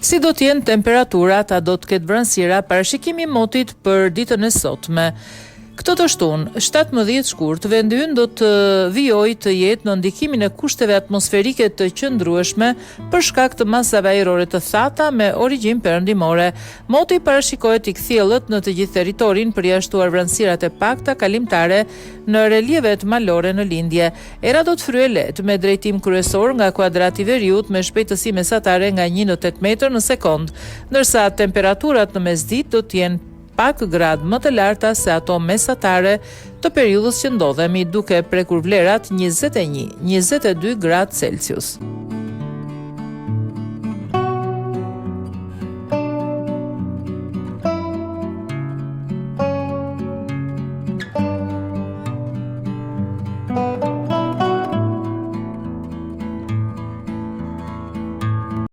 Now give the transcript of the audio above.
Si do t'jenë temperaturat, a do të ketë vranësira, parashikimi i motit për ditën e sotme. Këtë të shtunë, 17 shkurt, vendi ynë do të vijojë të jetë në ndikimin e kushteve atmosferike të qëndrueshme për shkak të masave ajrore të thata me origjinë perëndimore. Moti parashikohet i kthjellët në të gjithë territorin, përjashtuar vranësirat e pakta kalimtare në relievet malore në lindje. Era do të fryejë lehtë me drejtim kryesor nga kuadrati i veriut me shpejtësi mesatare nga 1 në 8 metër në sekond, ndërsa temperaturat në mesditë do të jenë pak gradë më të larta se ato mesatare të periudhës që ndodhemi, duke prekur vlerat 21-22 gradë Celsius.